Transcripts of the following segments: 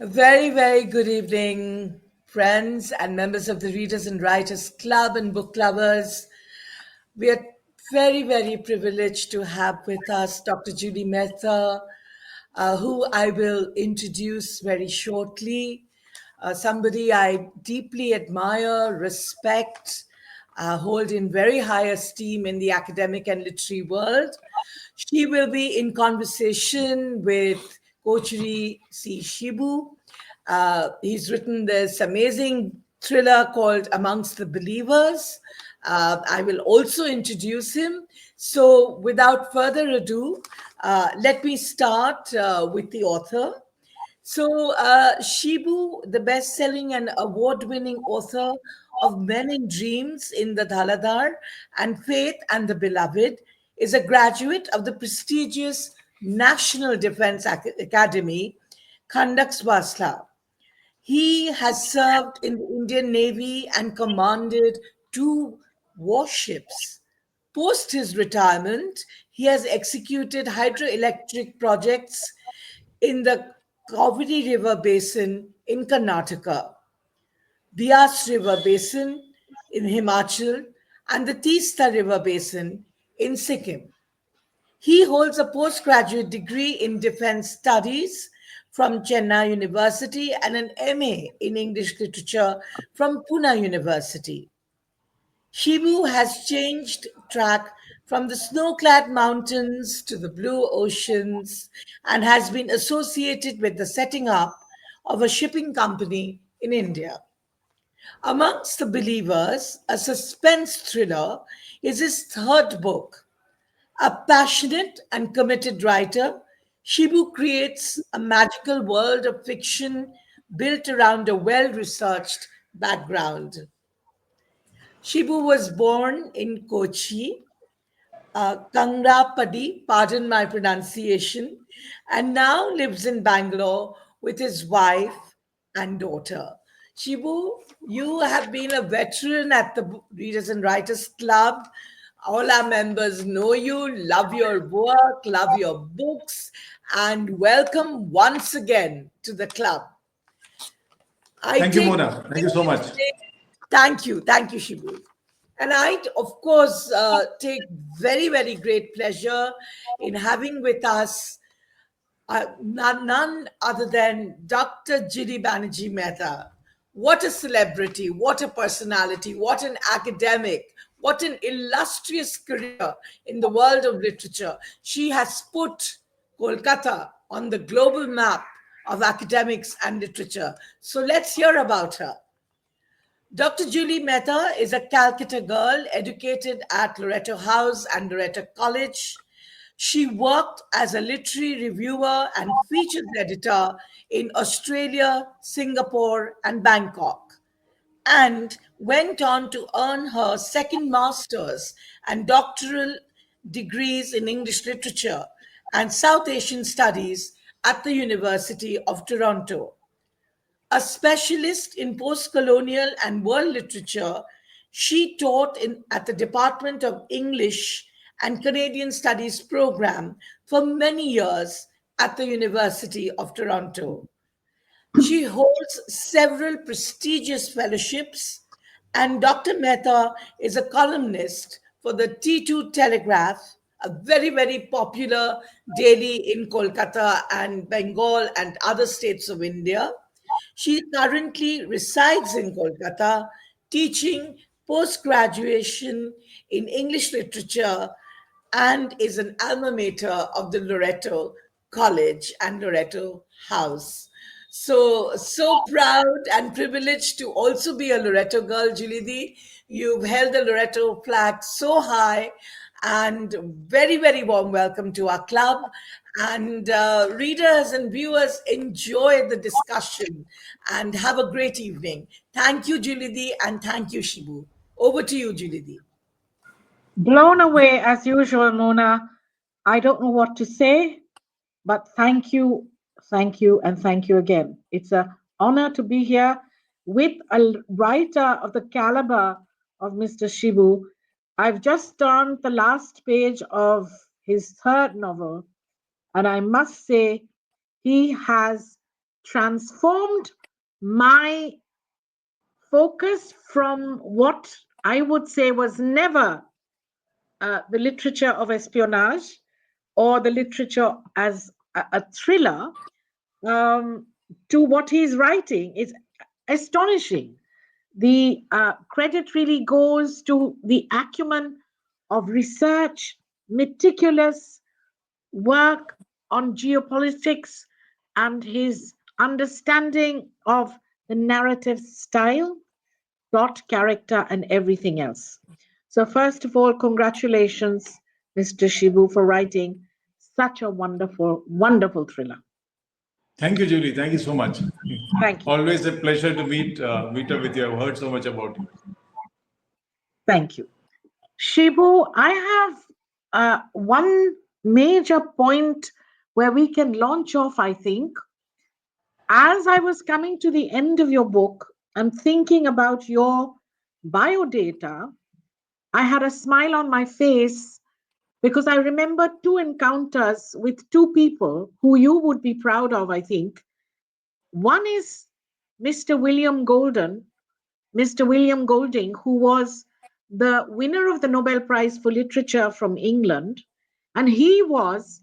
A very, very good evening, friends and members of the Readers and Writers Club and book lovers. We are very, very privileged to have with us Dr. Julie Mehta, who I will introduce very shortly. Somebody I deeply admire, respect, hold in very high esteem in the academic and literary world. She will be in conversation with Kochery C Shibu. He's written this amazing thriller called Amongst the Believers. I will also introduce him. So, without further ado, let me start with the author. Shibu, the best selling and award winning author of Men in Dreams in the Dhaladhar and Faith and the Beloved, is a graduate of the prestigious National Defense Academy, Khandak Swasla. He has served in the Indian Navy and commanded two warships. Post his retirement, he has executed hydroelectric projects in the Kaveri River Basin in Karnataka, Bias River Basin in Himachal, and the Teesta River Basin in Sikkim. He holds a postgraduate degree in defense studies from Chennai University and an MA in English literature from Pune University. Shibu has changed track from the snow clad mountains to the blue oceans and has been associated with the setting up of a shipping company in India. Amongst the Believers, a suspense thriller, is his third book. A passionate and committed writer, Shibu creates a magical world of fiction built around a well researched background. Shibu was born in Kochi, Kangrapadi, pardon my pronunciation, and now lives in Bangalore with his wife and daughter. Shibu, you have been a veteran at the Readers and Writers Club. All our members know you, love your work, love your books, and welcome once again to the club. I Thank you, take Mona. Thank you so much. thank you, Shibu. And I, of course, take very, very great pleasure in having with us none other than Dr. Jiri Banerjee Mehta. What a celebrity, what a personality, what an academic, what an illustrious career in the world of literature. She has put Kolkata on the global map of academics and literature. So let's hear about her. Dr. Julie Mehta is a Calcutta girl educated at Loreto House and Loreto College. She worked as a literary reviewer and features editor in Australia, Singapore, and Bangkok, and went on to earn her second master's and doctoral degrees in English literature and South Asian studies at the University of Toronto. A specialist in post colonial and world literature, she taught at the Department of English and Canadian Studies program for many years at the University of Toronto. She holds several prestigious fellowships, and Dr. Mehta is a columnist for the T2 Telegraph, a very, very popular daily in Kolkata and Bengal and other states of India. She currently resides in Kolkata, teaching post graduation in English literature and is an alma mater of the Loreto College and Loreto House. So proud and privileged to also be a Loreto girl, Julidi. You've held the Loreto flag so high, and very, very warm welcome to our club. And readers and viewers, enjoy the discussion and have a great evening. Thank you, Julidi, and thank you, Shibu. Over to you, Julidi. Blown away as usual, Mona. I don't know what to say, but thank you, and thank you again. It's an honor to be here with a writer of the caliber of Mr. Shibu. I've just turned the last page of his third novel, and I must say he has transformed my focus from what I would say was never the literature of espionage or the literature as a thriller um, to what he's writing. Is astonishing. The credit really goes to the acumen of research, meticulous work on geopolitics, and his understanding of the narrative style, plot, character, and everything else. So, first of all, congratulations, Mr. Shibu, for writing such a wonderful, wonderful thriller. Thank you, Julie. Thank you so much. Thank you. Always a pleasure to meet up with you. I've heard so much about you. Thank you. Shibu, I have one major point where we can launch off, I think. As I was coming to the end of your book and thinking about your biodata, I had a smile on my face because I remember two encounters with two people who you would be proud of, I think. One is Mr. Mr. William Golding, who was the winner of the Nobel Prize for Literature from England, and he was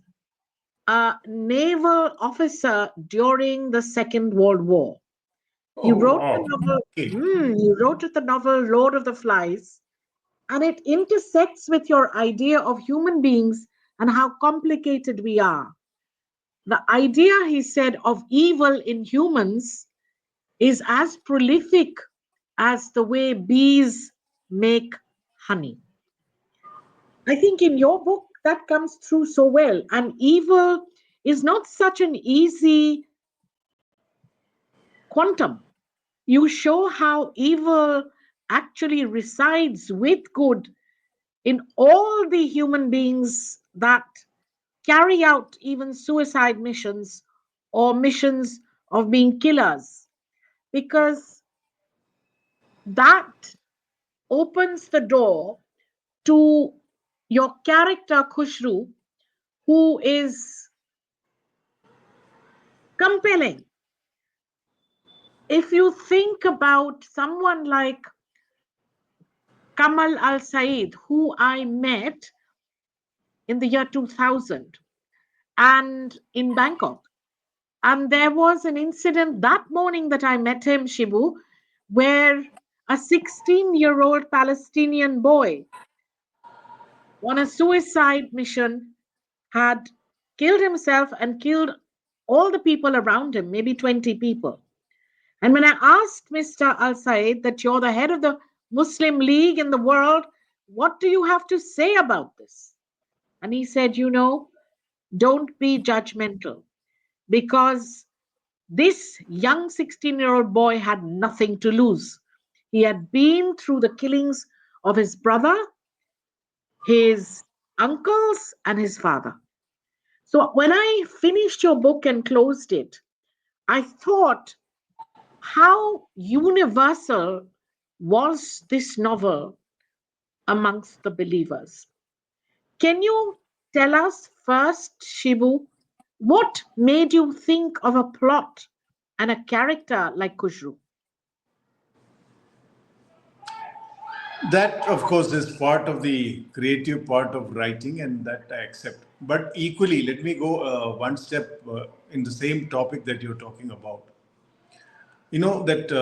a naval officer during the Second World War. He Oh, wrote the wow. novel. Okay. He wrote the novel Lord of the Flies, and it intersects with your idea of human beings and how complicated we are. The idea, he said, of evil in humans is as prolific as the way bees make honey. I think in your book that comes through so well. And evil is not such an easy quantum. You show how evil actually resides with good in all the human beings that carry out even suicide missions or missions of being killers, because that opens the door to your character Khushru, who is compelling. If you think about someone like Kamal Al Said, who I met in the year 2000 and in Bangkok, and there was an incident that morning that I met him, Shibu, where a 16-year-old Palestinian boy on a suicide mission had killed himself and killed all the people around him, maybe 20 people. And when I asked Mr. Al Said that you're the head of the Muslim League in the world, what do you have to say about this? And he said, don't be judgmental, because this young 16-year-old boy had nothing to lose. He had been through the killings of his brother, his uncles, and his father. So when I finished your book and closed it, I thought, how universal was this novel amongst the believers? Can you tell us first, Shibu, what made you think of a plot and a character like Khushru? That, of course, is part of the creative part of writing, and that I accept. But equally, let me go one step in the same topic that you're talking about. You know that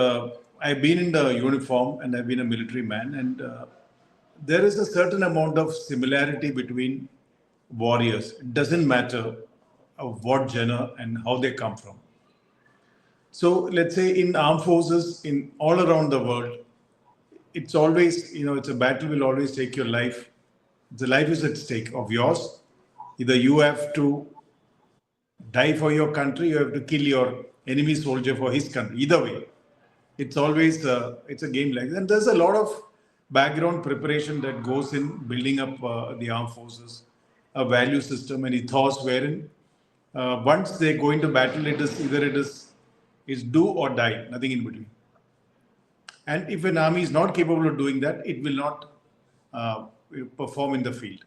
I've been in the uniform and I've been a military man, and there is a certain amount of similarity between warriors. It doesn't matter of what genre and how they come from. So let's say in armed forces in all around the world, it's always, it's a battle will always take your life. The life is at stake of yours. Either you have to die for your country, you have to kill your enemy soldier for his country. Either way, it's always it's a game like that. And there's a lot of background preparation that goes in building up the armed forces, a value system, and ethos wherein once they go into battle, it is either is do or die, nothing in between. And if an army is not capable of doing that, it will not uh, perform in the field.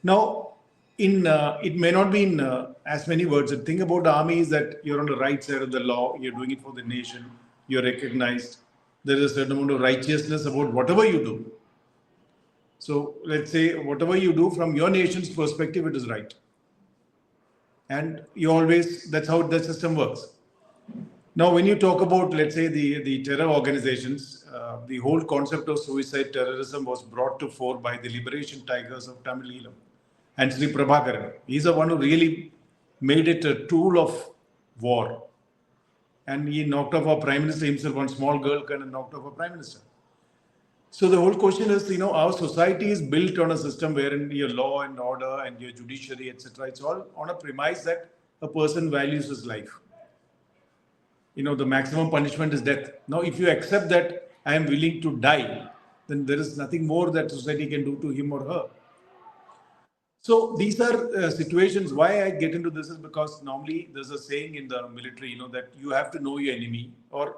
Now, it may not be in as many words. The thing about the army is that you're on the right side of the law. You're doing it for the nation. You're recognized. There is a certain amount of righteousness about whatever you do. So let's say whatever you do from your nation's perspective, it is right. And you always, that's how the system works. Now, when you talk about, let's say, the terror organizations, the whole concept of suicide terrorism was brought to fore by the liberation tigers of Tamil Eelam and Sri Prabhakaran. He's the one who really made it a tool of war. And he knocked off our prime minister himself. One small girl kind of knocked off our prime minister. So the whole question is, our society is built on a system wherein your law and order and your judiciary, etc., it's all on a premise that a person values his life. The maximum punishment is death. Now, if you accept that I am willing to die, then there is nothing more that society can do to him or her. So these are situations. Why I get into this is because normally there's a saying in the military, that you have to know your enemy, or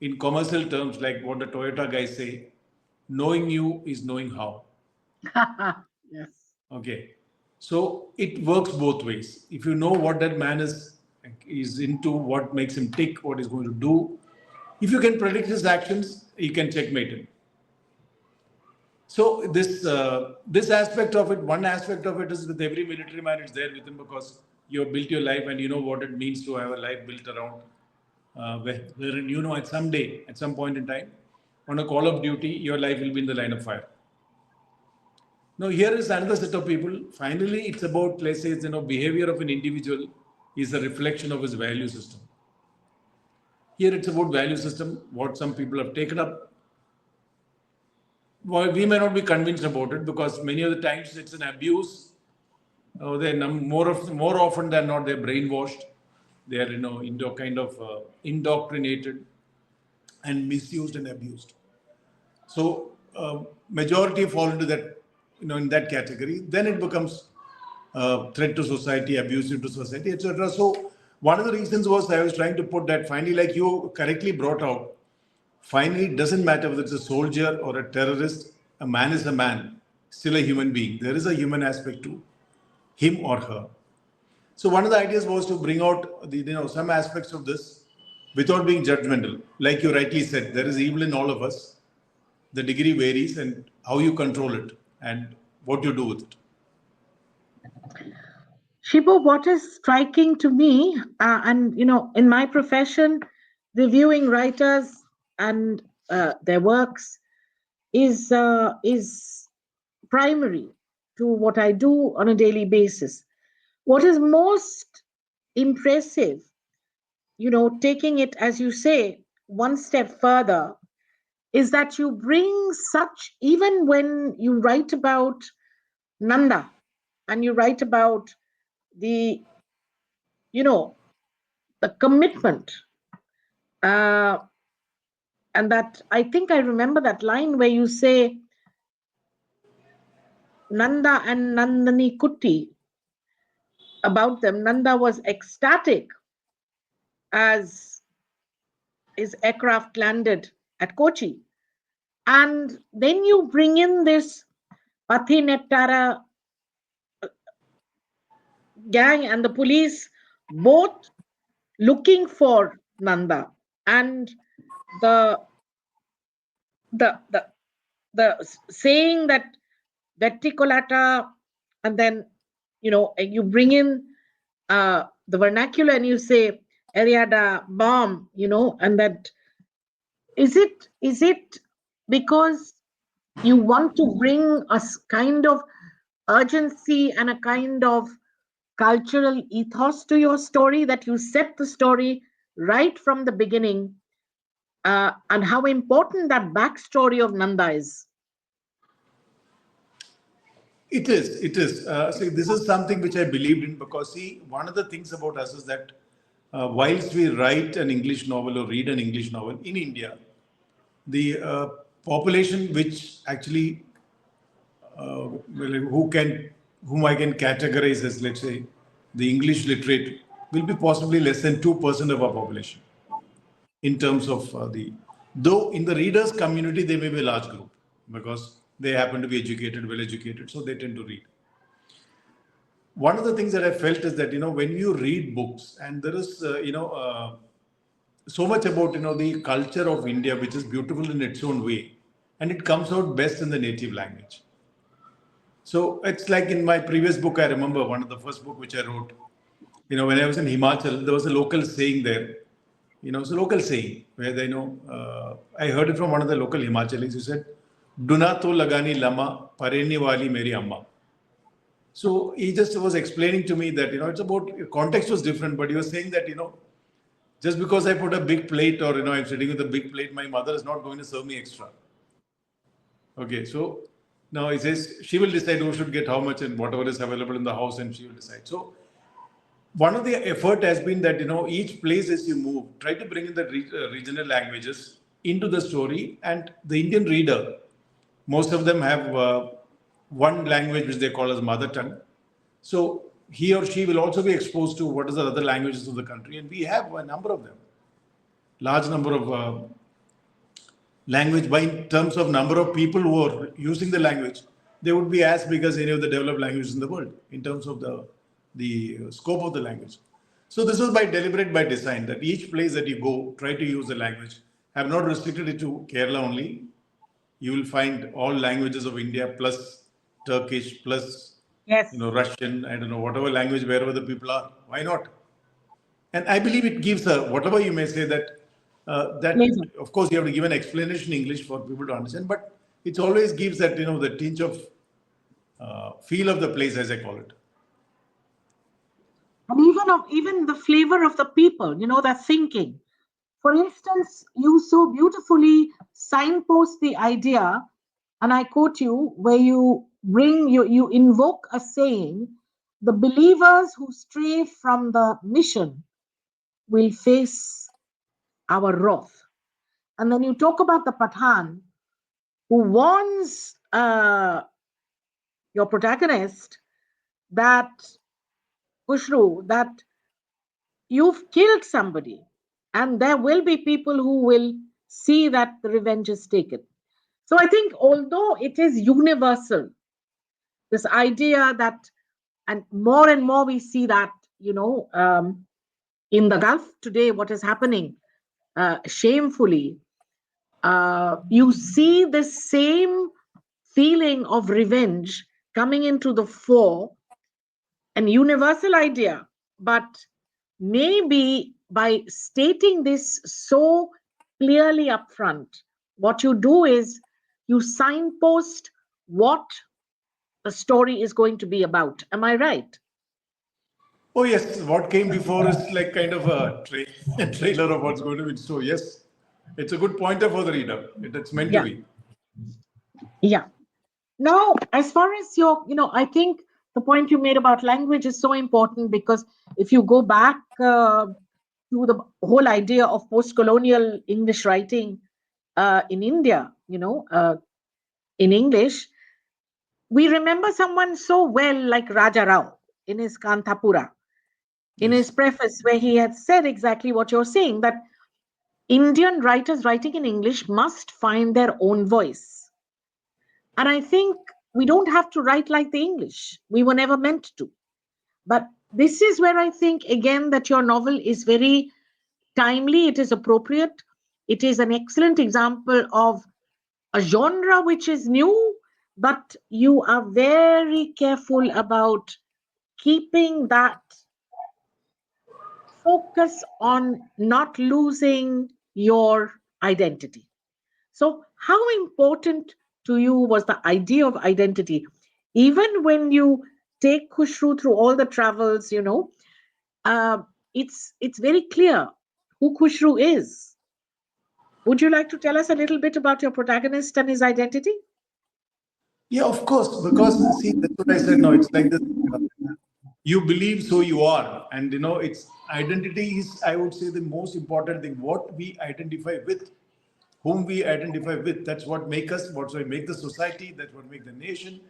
in commercial terms, like what the Toyota guys say, knowing you is knowing how. Yes. Okay. So it works both ways. If you know what that man is into, what makes him tick, what he's going to do, if you can predict his actions, you can checkmate him. So this aspect of it, one aspect of it is with every military man, it's there with him because you have built your life and you know what it means to have a life built around wherein at some point in time, on a call of duty, your life will be in the line of fire. Now here is another set of people. Finally, it's about, let's say, behavior of an individual is a reflection of his value system. Here it's about value system, what some people have taken up. Well, we may not be convinced about it because many of the times it's an abuse. More often than not, they're brainwashed. They are, indoctrinated and misused and abused. So majority fall into that, in that category. Then it becomes threat to society, abusive to society, etc. So one of the reasons was I was trying to put that finally, like you correctly brought out, finally, it doesn't matter whether it's a soldier or a terrorist, a man is a man, still a human being. There is a human aspect to him or her. So one of the ideas was to bring out some aspects of this without being judgmental. Like you rightly said, there is evil in all of us. The degree varies and how you control it and what you do with it. Shibu, what is striking to me, and in my profession, reviewing writers and their works is primary to what I do on a daily basis. What is most impressive, taking it, as you say, one step further, is that you bring such, even when you write about Nanda and you write about the, the commitment, and that I think I remember that line where you say, Nanda and Nandani Kutti, about them. Nanda was ecstatic as his aircraft landed at Kochi. And then you bring in this Pathinettara gang and the police, both looking for Nanda. And the saying that Vettikolata, and then you bring in the vernacular and you say Ariada bomb, and that is it because you want to bring a kind of urgency and a kind of cultural ethos to your story, that you set the story right from the beginning, and how important that backstory of Nanda is? It is. See, this is something which I believed in because, see, one of the things about us is that whilst we write an English novel or read an English novel in India, the population which actually, whom I can categorize as, let's say, the English literate, will be possibly less than 2% of our population in terms of though in the readers community, they may be a large group because they happen to be educated, well educated, so they tend to read. one of the things that I felt is that, when you read books, and there is, so much about, the culture of India, which is beautiful in its own way, and it comes out best in the native language. So it's like in my previous book, I remember one of the first book which I wrote, when I was in Himachal, there was a local saying there. It's a local saying where I heard it from one of the local Himachalis who said, Duna to lagani lama, pareni wali meri amma. So he just was explaining to me that, it's about, context was different, but he was saying that, just because I put a big plate or, I'm sitting with a big plate, my mother is not going to serve me extra. Okay, so now he says she will decide who should get how much and whatever is available in the house, and she will decide. So one of the effort has been that, each place as you move, try to bring in the regional languages into the story, and the Indian reader, most of them have one language which they call as mother tongue. So he or she will also be exposed to what is the other languages of the country, and we have a number of them, large number of language by in terms of number of people who are using the language. They would be as big as any of the developed languages in the world in terms of the scope of the language. So this was by deliberate, by design, that each place that you go, try to use the language. I have not restricted it to Kerala only. You will find all languages of India plus Turkish plus Yes. Russian, I don't know, whatever language, wherever the people are. Why not? And I believe it gives a, whatever you may say, that Flavor. of course you have to give an explanation in English for people to understand, but it always gives that, the tinge of feel of the place, as I call it. And even the flavor of the people, that thinking. For instance, you so beautifully signpost the idea, and I quote you, where you invoke a saying, the believers who stray from the mission will face our wrath. And then you talk about the Pathan who warns your protagonist that, Kushru, that you've killed somebody, and there will be people who will see that the revenge is taken. So I think, although it is universal, this idea that, and more we see that, in the Gulf today, what is happening shamefully, you see the same feeling of revenge coming into the fore, an universal idea, but maybe by stating this so clearly upfront, what you do is you signpost what the story is going to be about. Am I right? Oh yes, what came before is like kind of a trailer of what's going to be. So yes, it's a good pointer for the reader. It's meant to Yeah. be. Yeah. Now, as far as I think the point you made about language is so important, because if you go back to the whole idea of post-colonial English writing in India, in English, we remember someone so well like Raja Rao in his Kantapura, in his Yes. preface, where he had said exactly what you're saying, that Indian writers writing in English must find their own voice. And I think we don't have to write like the English. We were never meant to. But this is where I think, again, that your novel is very timely, it is appropriate. It is an excellent example of a genre which is new, but you are very careful about keeping that focus on not losing your identity. So, how important to you was the idea of identity? Even when you take Khushru through all the travels, uh, it's very clear who Khushru is. Would you like to tell us a little bit about your protagonist and his identity? Yeah, of course. Because see, that's what I said. No, it's like this. uh, You believe, so you are, and it's identity is, I would say, the most important thing. What we identify with, whom we identify with, that's what make us. What's what make the society. That's what make the nation.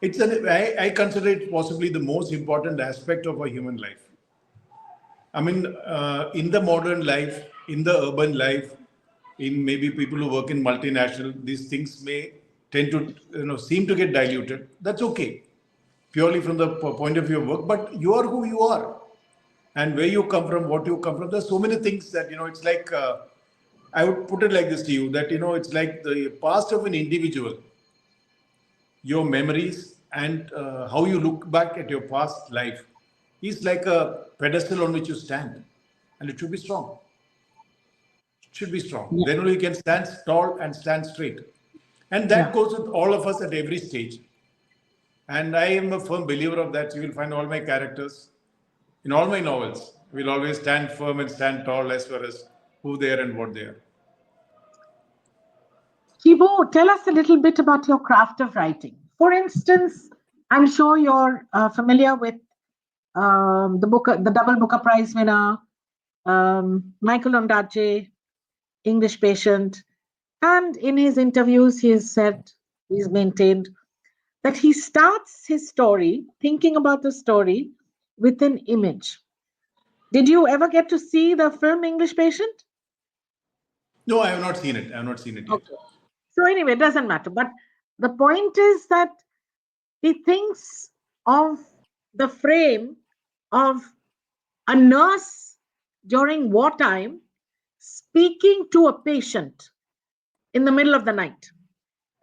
I consider it possibly the most important aspect of a human life. I mean, in the modern life, in the urban life, in maybe people who work in multinational, these things may tend to seem to get diluted. That's okay. purely from the point of view of work, but you are who you are and where you come from, what you come from. There's so many things that, it's like, I would put it like this to you that, it's like the past of an individual, your memories and how you look back at your past life is like a pedestal on which you stand. And it should be strong. It should be strong. Yeah, Then only you can stand tall and stand straight. And that yeah. goes with all of us at every stage. And I am a firm believer of that. You will find all my characters in all my novels will always stand firm and stand tall as far as who they are and what they are. Shibu, tell us a little bit about your craft of writing. For instance, I'm sure you're familiar with the book, the double Booker Prize winner, Michael Ondaatje, English patient. And in his interviews, he's maintained that he starts his story, thinking about the story, with an image. Did you ever get to see the film English Patient? No, I have not seen it. I have not seen it yet. Okay. So, anyway, it doesn't matter. But the point is that he thinks of the frame of a nurse during wartime speaking to a patient in the middle of the night,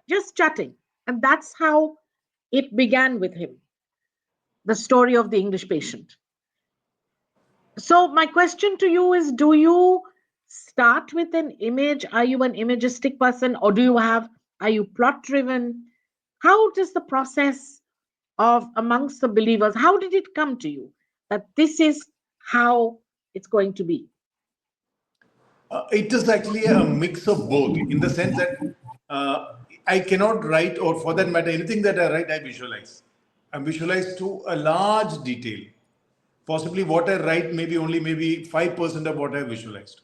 just chatting. And that's how it began with him, the story of the English patient. So, my question to you is, do you start with an image? Are you an imagistic person, or are you plot driven? How does the process of amongst the believers, how did it come to you that this is how it's going to be? It is actually a mix of both in the sense that I cannot write, or for that matter, anything that I write, I visualize. I visualize to a large detail. Possibly what I write maybe only maybe 5% of what I visualized,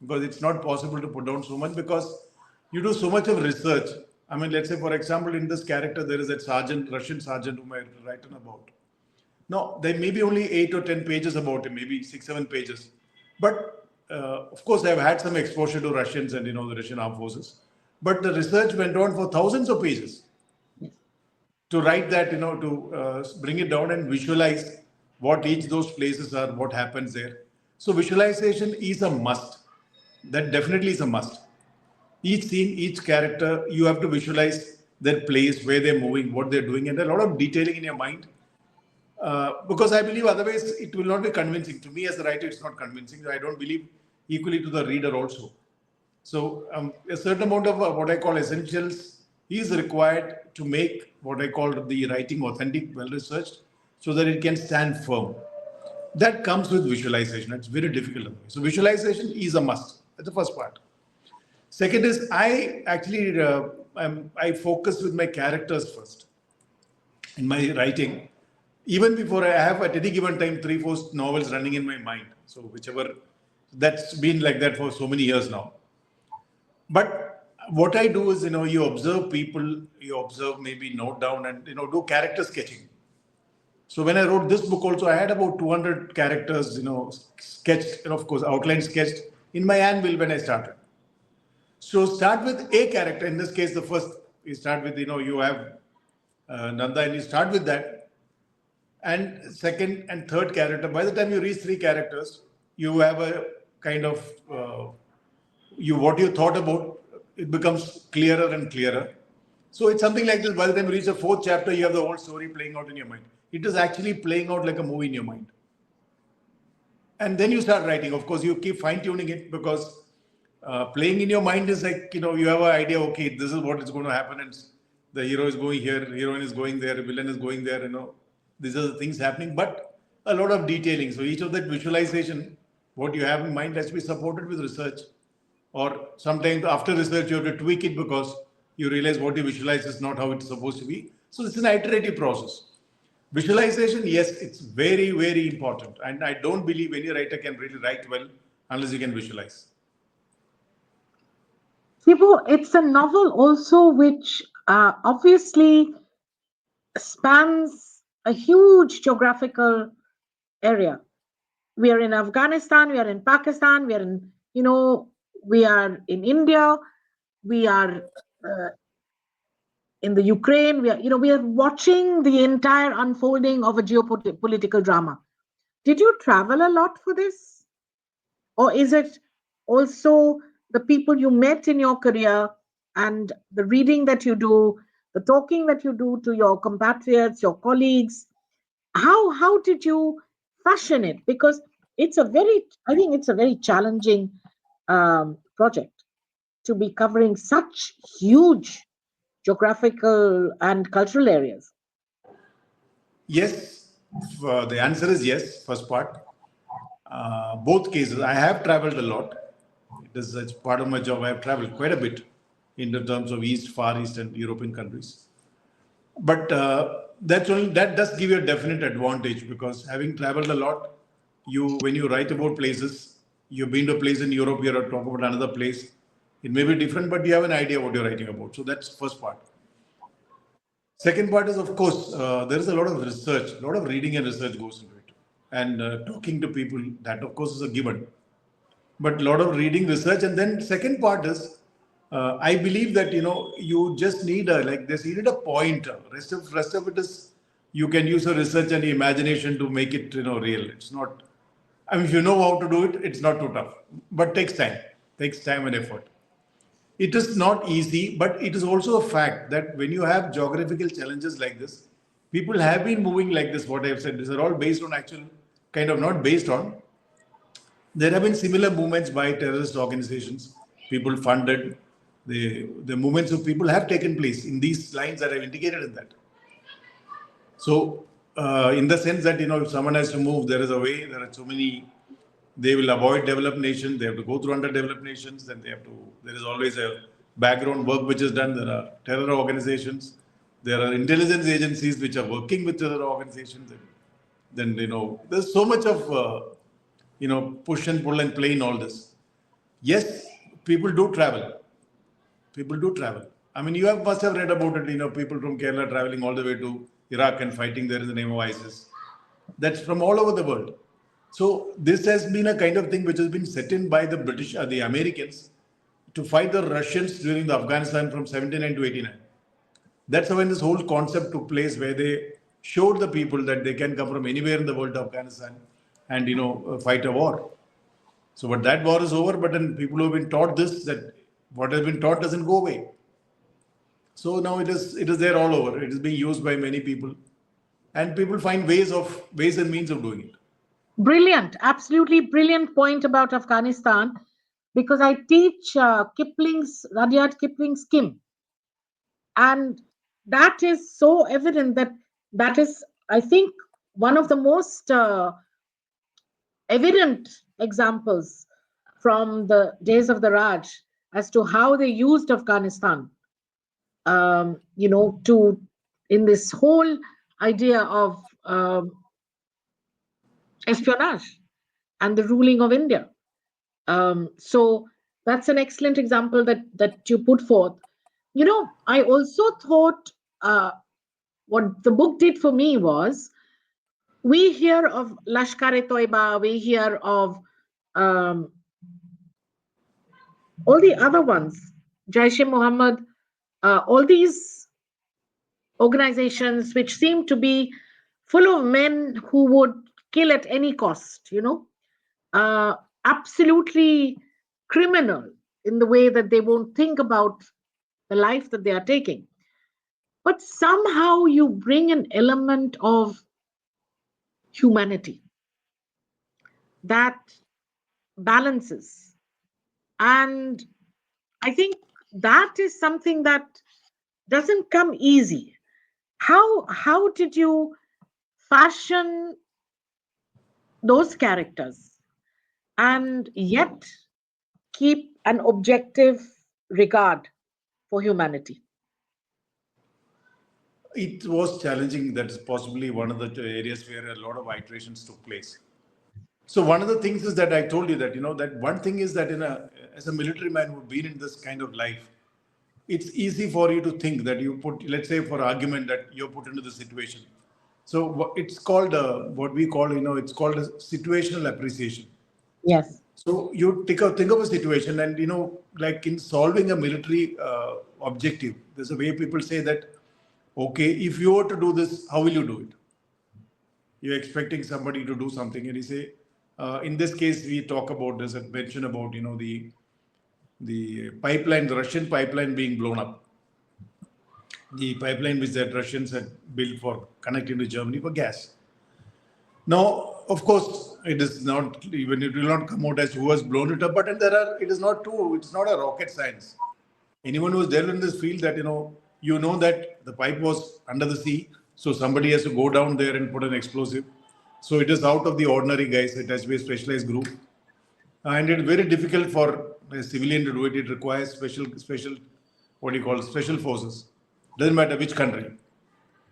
because it's not possible to put down so much because you do so much of research. I mean, let's say, for example, in this character, there is a sergeant, Russian sergeant, whom I've written about. No, there may be only 8 or 10 pages about him, maybe 6, 7 pages. But of course, I've had some exposure to Russians and the Russian armed forces. But the research went on for thousands of pages to write that, to bring it down and visualize what each those places are, what happens there. So visualization is a must. That definitely is a must. Each scene, each character, you have to visualize their place, where they're moving, what they're doing, and a lot of detailing in your mind, because I believe otherwise it will not be convincing. To me as a writer, it's not convincing. I don't believe equally to the reader also. So a certain amount of what I call essentials is required to make what I call the writing authentic, well researched, so that it can stand firm. That comes with visualization. It's very difficult. So visualization is a must. That's the first part. Second is I actually I focus with my characters first in my writing. Even before I have at any given time 3, 4 novels running in my mind. So whichever, that's been like that for so many years now. But what I do is, you observe people, you observe, maybe note down and, do character sketching. So when I wrote this book also, I had about 200 characters, sketched, and of course, outline sketched in my anvil when I started. So start with a character. In this case, the first, you start with, you have Nanda, and you start with that. And second and third character, by the time you reach 3 characters, you have a kind of what you thought about, it becomes clearer and clearer. So it's something like this. By the time you reach the fourth chapter, you have the whole story playing out in your mind. It is actually playing out like a movie in your mind. And then you start writing. Of course, you keep fine tuning it, because playing in your mind is like, you have an idea, okay, this is what is going to happen, and the hero is going here, heroine is going there, villain is going there, these are the things happening, but a lot of detailing. So each of that visualization, what you have in mind, has to be supported with research, or sometimes after research you have to tweak it because you realize what you visualize is not how it's supposed to be. So it's an iterative process. Visualization, yes, it's very, very important. And I don't believe any writer can really write well unless you can visualize. Shibu, it's a novel also which obviously spans a huge geographical area. We are in Afghanistan, we are in Pakistan, we are in India, we are uh, in the Ukraine. We are watching the entire unfolding of a geopolitical drama. Did you travel a lot for this? Or is it also the people you met in your career and the reading that you do, the talking that you do to your compatriots, your colleagues? How did you fashion it? Because I think it's a very challenging project to be covering such huge geographical and cultural areas. Yes, the answer is yes, first part. Both cases, I have traveled a lot. It's part of my job. I have traveled quite a bit in the terms of East, Far East, and European countries. But that does give you a definite advantage because having traveled a lot, when you write about places, you've been to a place in Europe, you're talking about another place. It may be different, but you have an idea what you're writing about. So that's first part. Second part is, of course, there is a lot of research, a lot of reading and research goes into it, and talking to people. That, of course, is a given. But a lot of reading, research, and then second part is, I believe that you just need this. You need a pointer. Rest of it is you can use your research and imagination to make it real. It's not. I mean, if you know how to do it, it's not too tough, but takes time and effort. It is not easy, but it is also a fact that when you have geographical challenges like this, people have been moving like this. What I have said, these are all based on actual, kind of not based on. There have been similar movements by terrorist organizations, people funded. The movements of people have taken place in these lines that I've indicated in that. So, in the sense that, if someone has to move, there is a way, there are so many, they will avoid developed nations, they have to go through underdeveloped nations, then there is always a background work which is done. There are terror organizations, there are intelligence agencies which are working with terror organizations. And then, there's so much of, push and pull and play in all this. Yes, people do travel. People do travel. I mean, must have read about it, people from Kerala traveling all the way to Iraq and fighting there in the name of ISIS. That's from all over the world. So this has been a kind of thing which has been set in by the British, the Americans, to fight the Russians during the Afghanistan from 79 to 89. That's when this whole concept took place, where they showed the people that they can come from anywhere in the world to Afghanistan and fight a war. So, but that war is over. But then people who have been taught this, that what has been taught doesn't go away. So now it is there all over. It is being used by many people, and people find ways and means of doing it. Brilliant, absolutely brilliant point about Afghanistan, because I teach Rudyard Kipling's Kim, and that is so evident that is, I think, one of the most evident examples from the days of the Raj as to how they used Afghanistan, to in this whole idea of espionage and the ruling of India. So that's an excellent example that you put forth. I also thought what the book did for me was, we hear of Lashkar-e-Toiba, we hear of all the other ones, Jaish-e-Mohammed, all these organizations which seem to be full of men who would kill at any cost, absolutely criminal in the way that they won't think about the life that they are taking. But somehow you bring an element of humanity that balances. And I think that is something that doesn't come easy. How did you fashion those characters and yet keep an objective regard for humanity? It was challenging. That's possibly one of the areas where a lot of iterations took place. So one of the things is that I told you that, that one thing is that as a military man who've been in this kind of life, it's easy for you to think that you put, let's say for argument, that you're put into the situation. So it's called what we call, it's called a situational appreciation. Yes. So you think of a situation, and like in solving a military objective, there's a way people say that, okay, if you were to do this, how will you do it? You're expecting somebody to do something, and you say, in this case, we talk about there's a mention about the pipeline, the Russian pipeline being blown up, the pipeline which the Russians had built for connecting to Germany for gas. Now, of course, it is not even it will not come out as who has blown it up, but it is not true. It's not a rocket science. Anyone who is there in this field that you know that the pipe was under the sea, so somebody has to go down there and put an explosive. So it is out of the ordinary guys. It has to be a specialized group, and it's very difficult for a civilian to do it. It requires special, what do you call, special forces. Doesn't matter which country.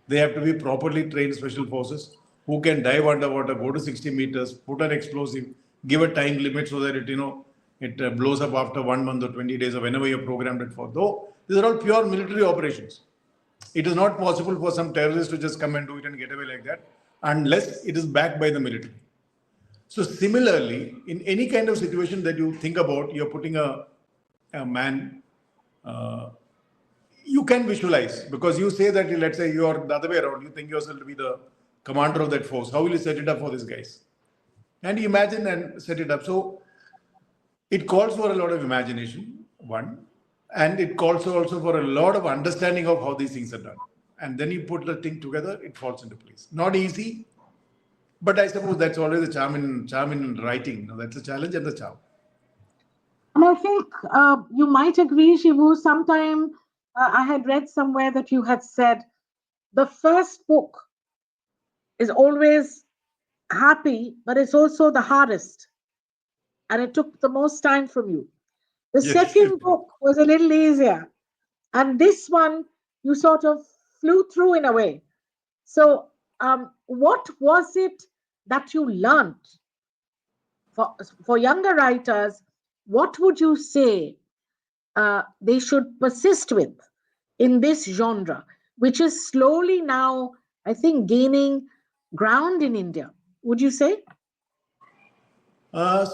They have to be properly trained special forces who can dive underwater, go to 60 meters, put an explosive, give a time limit so that it blows up after 1 month or 20 days or whenever you're programmed it for. Though these are all pure military operations. It is not possible for some terrorists to just come and do it and get away like that unless it is backed by the military. So similarly, in any kind of situation that you think about, you're putting a man, uh, you can visualize, because you say that, let's say you are the other way around, you think yourself to be the commander of that force. How will you set it up for these guys? And you imagine and set it up. So it calls for a lot of imagination, one, and it calls also for a lot of understanding of how these things are done. And then you put the thing together, it falls into place. Not easy, but I suppose that's always the charm in writing. That's the challenge and the charm. And I think you might agree, Shivu. Sometime I had read somewhere that you had said the first book is always happy, but it's also the hardest, and it took the most time from you. The Yes. second book was a little easier, and this one you sort of flew through in a way. So, what was it that you learned for younger writers? What would you say they should persist with in this genre, which is slowly now, I think, gaining ground in India? Would you say?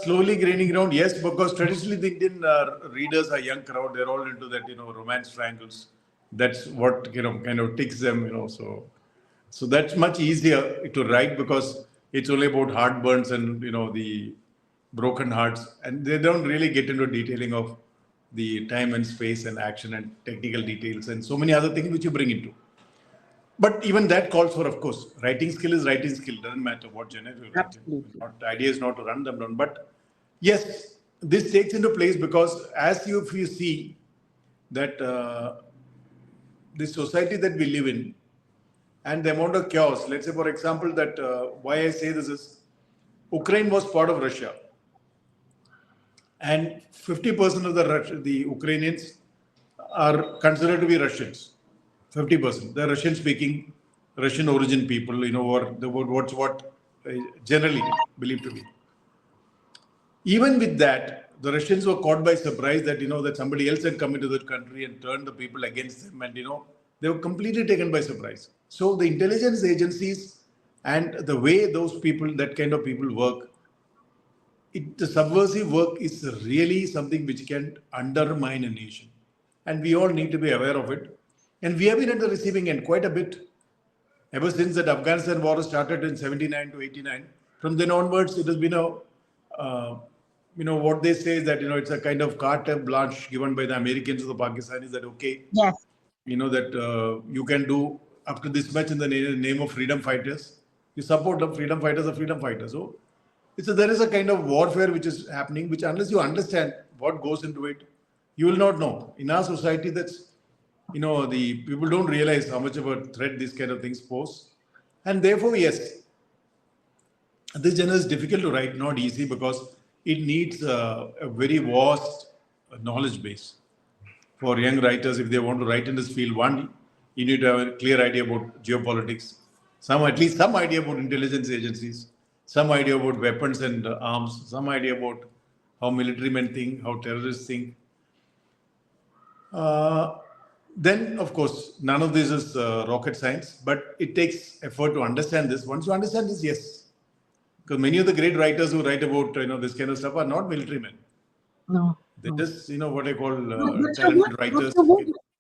Slowly gaining ground, yes, because traditionally the Indian readers are young crowd. They're all into that, romance triangles. That's what kind of ticks them, so that's much easier to write because it's only about heartburns and the broken hearts, and they don't really get into detailing of the time and space and action and technical details and so many other things which you bring into. But even that calls for, of course, writing skill is writing skill. Doesn't matter what genre you write in. Absolutely. Not, the idea is not to run them down. But yes, this takes into place because if you see that the society that we live in and the amount of chaos, let's say, for example, that why I say this is Ukraine was part of Russia, and 50% of the Ukrainians are considered to be Russians. 50%. They're Russian speaking, Russian origin people, or what's what generally believed to be. Even with that, the Russians were caught by surprise that that somebody else had come into the country and turned the people against them, and they were completely taken by surprise. So the intelligence agencies and the way those people, that kind of people work, the subversive work is really something which can undermine a nation. And we all need to be aware of it. And we have been at the receiving end quite a bit. Ever since that Afghanistan war started in 79 to 89, from then onwards, it has been what they say is that, it's a kind of carte blanche given by the Americans or the Pakistanis that, okay, Yes. that you can do up to this much in the name of freedom fighters. You support the freedom fighters are freedom fighters. So there is a kind of warfare which is happening, which unless you understand what goes into it, you will not know. In our society, the people don't realize how much of a threat these kind of things pose. And therefore, yes, this genre is difficult to write, not easy, because it needs a very vast knowledge base for young writers. If they want to write in this field, one, you need to have a clear idea about geopolitics, at least some idea about intelligence agencies, some idea about weapons and arms, some idea about how military men think, how terrorists think. Uh, then, of course, none of this is rocket science, but it takes effort to understand this. Once you understand this, yes, Because many of the great writers who write about this kind of stuff are not military men. No, They're no. just what I call But talented writers.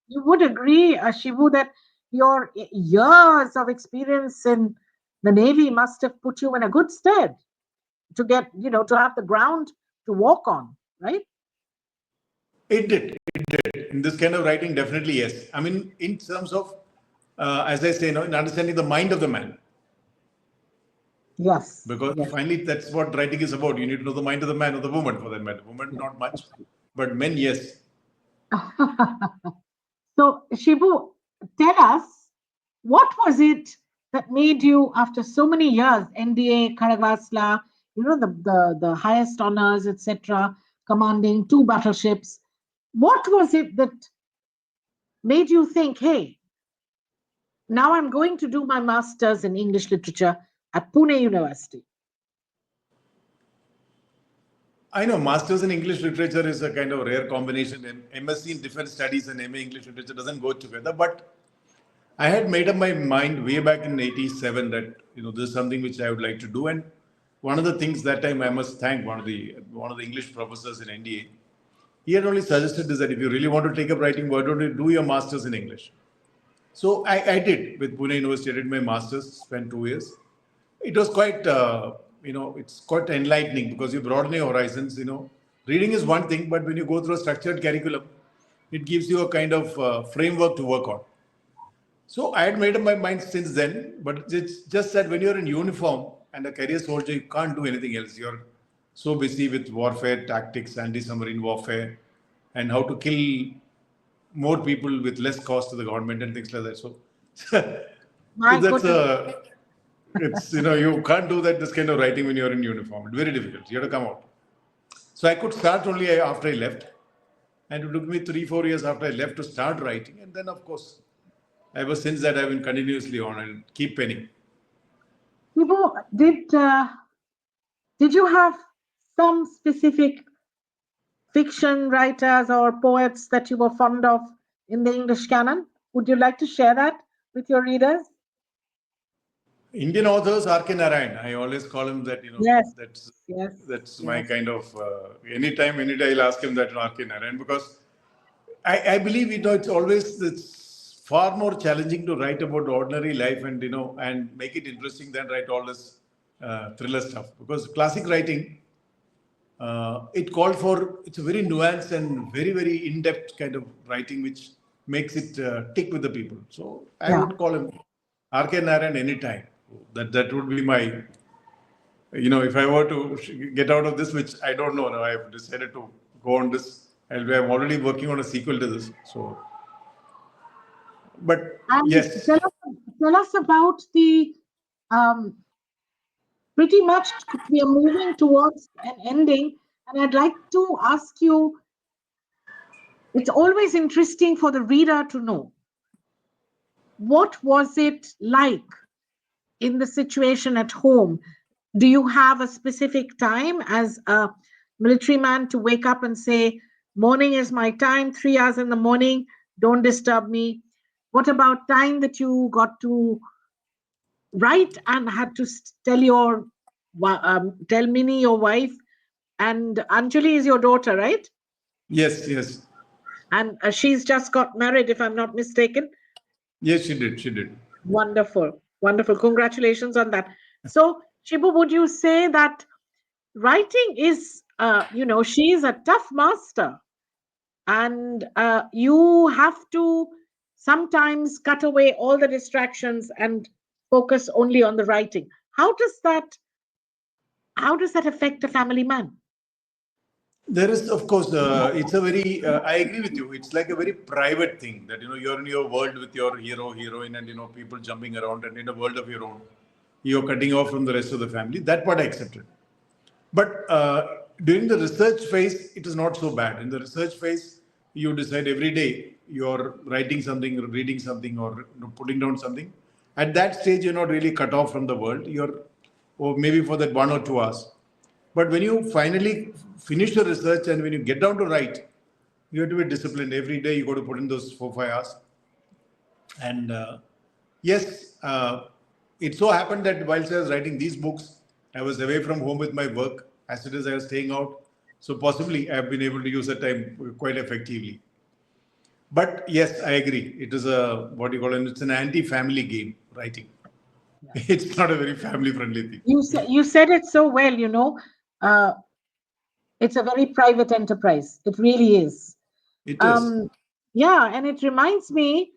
you would agree, Shivu, that your years of experience in the Navy must have put you in a good stead to get, to have the ground to walk on, right? It did. It did. In this kind of writing, definitely yes. I mean, in terms of, as I say, in understanding the mind of the man. Yes, Because yes. finally, that's what writing is about. You need to know the mind of the man or the woman, for that matter. Woman, Yes. not much, but men, yes. So, Shibu, tell us, what was it that made you, after so many years, NDA, Karavasla, the highest honors, etc., commanding two battleships, what was it that made you think, hey, now I'm going to do my master's in English literature at Pune University? I know masters in English literature is a kind of rare combination. And MSc in different studies and MA English literature doesn't go together. But I had made up my mind way back in '87 that this is something which I would like to do. And one of the things that time I must thank one of the English professors in NDA. He had only suggested this that if you really want to take up writing, why don't you do your masters in English? So I did with Pune University. I did my masters, spent 2 years. It was quite, it's quite enlightening because you broaden your horizons. Reading is one thing, but when you go through a structured curriculum, it gives you a kind of framework to work on. So I had made up my mind since then, but it's just that when you're in uniform and a career soldier, you can't do anything else. You're so busy with warfare tactics, anti-submarine warfare, and how to kill more people with less cost to the government and things like that. So, so My that's goodness. it's you can't do that this kind of writing when you're in uniform. It's very difficult. You have to come out. So I could start only after I left, and it took me 3-4 years after I left to start writing, and then of course ever since that I've been continuously on and keep penning. Shibu, did you have some specific fiction writers or poets that you were fond of in the English canon? Would you like to share that with your readers? Indian authors, R.K. Narayan. I always call him that. Yes, That's yes, that's my yes. kind of. Anytime, any day, I'll ask him that R.K. Narayan because I believe it's far more challenging to write about ordinary life and make it interesting than write all this thriller stuff because classic writing it called for it's a very nuanced and very very in-depth kind of writing which makes it tick with the people. So I Yeah. would call him R.K. Narayan anytime. That would be my if I were to get out of this, which I don't know now, I have decided to go on this. I'm already working on a sequel to this. So, but And yes, tell us about the um, pretty much we are moving towards an ending. And I'd like to ask you, it's always interesting for the reader to know what was it like in the situation at home? Do you have a specific time as a military man to wake up and say, morning is my time, 3 hours in the morning, don't disturb me? What about time that you got to write and had to tell Minnie, your wife, and Anjali is your daughter, right? yes, yes, And she's just got married, if I'm not mistaken. yes, she did. She did. Wonderful, wonderful. Congratulations on that. So, Shibu, would you say that writing is, she is a tough master, and you have to sometimes cut away all the distractions and focus only on the writing. How does that affect a family man? There is, of course, it's a very. I agree with you. It's like a very private thing that you're in your world with your hero, heroine, and people jumping around, and in a world of your own, you're cutting off from the rest of the family. That part I accepted. But during the research phase, it is not so bad. In the research phase, you decide every day you're writing something, reading something, or putting down something. At that stage, you're not really cut off from the world. Or maybe for that 1 or 2 hours. But when you finally finish your research and when you get down to write, you have to be disciplined. Every day you got to put in those 4-5 hours. And yes, it so happened that whilst I was writing these books, I was away from home with my work. As it is, I was staying out. So possibly I have been able to use that time quite effectively. But yes, I agree. It is a, what do you call it? It's an anti-family game, writing. Yeah. It's not a very family-friendly thing. You said it so well, Uh, it's a very private enterprise. It really is. It is. Um, yeah, and it reminds me,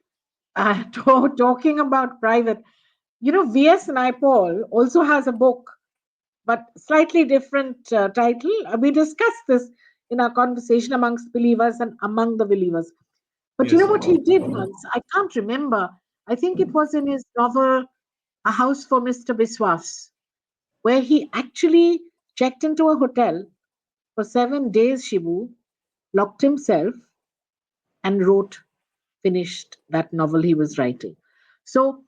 talking about private, V.S. Naipaul also has a book, but slightly different title. We discussed this in our conversation amongst believers and among the believers. But you know Yes. what he did once? I can't remember. I think it was in his novel, A House for Mr. Biswas, where he actually checked into a hotel for 7 days, Shibu, locked himself, and finished that novel he was writing. So,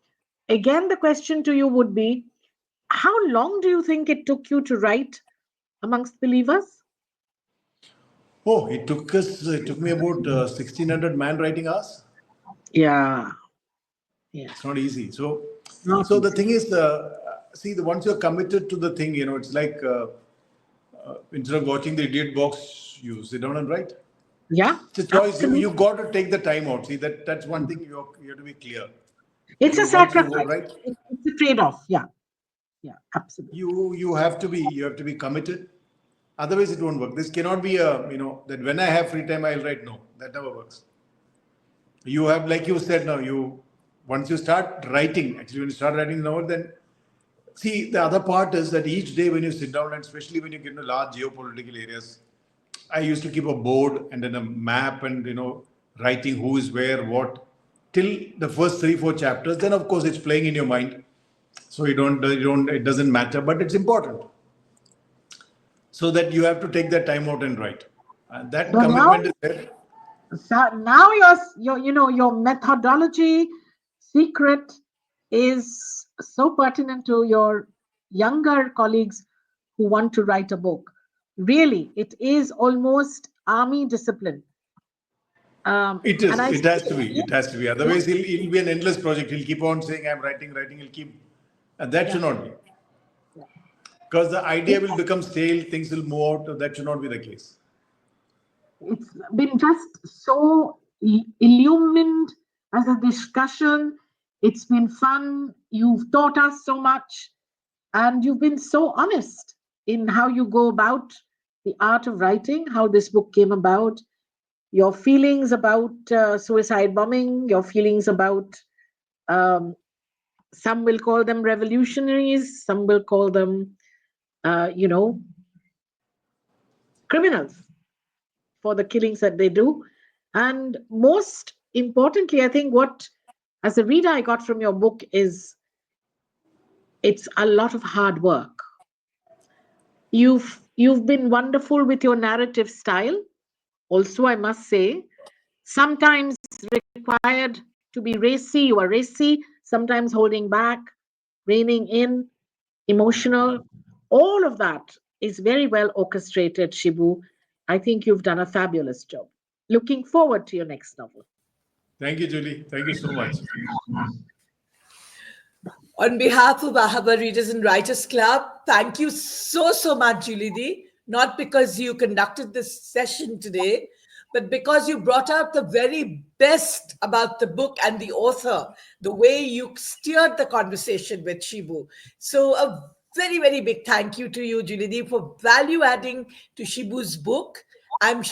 again, the question to you would be, how long do you think it took you to write amongst believers? Oh, it took me about 1600 man writing hours. Yeah, yeah, It's not easy. So, not so the easy. thing is, see, once you're committed to the thing, it's like instead of watching the idiot box, you sit down and write. Yeah, It's a choice. You absolutely. got to take the time out. See, that's one thing you have to be clear. It's a Once you sacrifice. write, It's a trade-off. Yeah, yeah, absolutely. you have to be committed. Otherwise, it won't work. This cannot be a that when I have free time I'll write. No, that never works. You have, like you said, now you once you start writing. Actually, when you start writing the novel, then see, the other part is that each day when you sit down, and especially when you get into large geopolitical areas, I used to keep a board and then a map and writing who is where, what, till the first 3 4 chapters. Then of course it's playing in your mind, so you don't it doesn't matter, but it's important. So that you have to take that time out and write. And that So now, commitment is there. your methodology secret is so pertinent to your younger colleagues who want to write a book. Really, it is almost army discipline. It And is. I It see has to it. be. It has to be. Yeah, Otherwise, he'll be an endless project. He'll keep on saying, "I'm writing, writing." He'll keep, and that yeah, should not be, yeah. because the idea will It's become stale. Things will move out. That should not be the case. it's been just so illumined as a discussion. It's been fun. You've taught us so much, and you've been so honest in how you go about the art of writing, how this book came about, your feelings about suicide bombing, your feelings about um, some will call them revolutionaries, some will call them, you know, criminals for the killings that they do. And most importantly, I think what, as a reader, I got from your book is it's a lot of hard work. You've been wonderful with your narrative style. Also, I must say, sometimes required to be racy, you are racy, sometimes holding back, reining in, emotional. All of that is very well orchestrated, Shibu. I think you've done a fabulous job. Looking forward to your next novel. Thank you, Julie. Thank you so much. On behalf of Ahava Readers and Writers Club, thank you so, so much, Julie Di. Not because you conducted this session today, but because you brought out the very best about the book and the author, the way you steered the conversation with Shibu. So, a very, very big thank you to you, Julie Di, for value adding to Shibu's book. I'm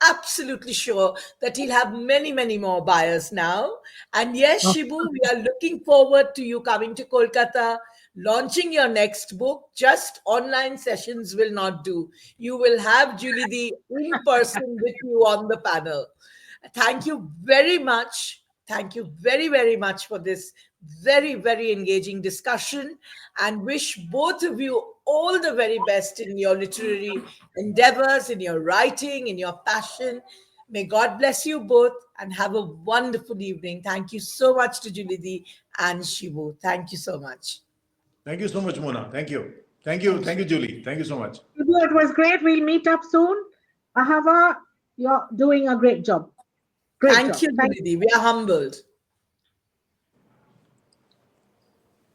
absolutely sure that he'll have many, many more buyers now. And yes, Oh, Shibu, we are looking forward to you coming to Kolkata, launching your next book. Just online sessions will not do. You will have Julie the in person with you on the panel. Thank you very much. Thank you very, very much for this very, very engaging discussion, and wish both of you all the very best in your literary endeavors, in your writing, in your passion. May God bless you both and have a wonderful evening. Thank you so much to Julidi and Shivu. Thank you so much. Thank you so much, Mona. Thank you. Thank you. Thank Thank you. you, Julie. Thank you so much. Shibu, it was great. We'll meet up soon. Ahava, you're doing a great job. Great Thank job. you, Thank Julidi. We are humbled.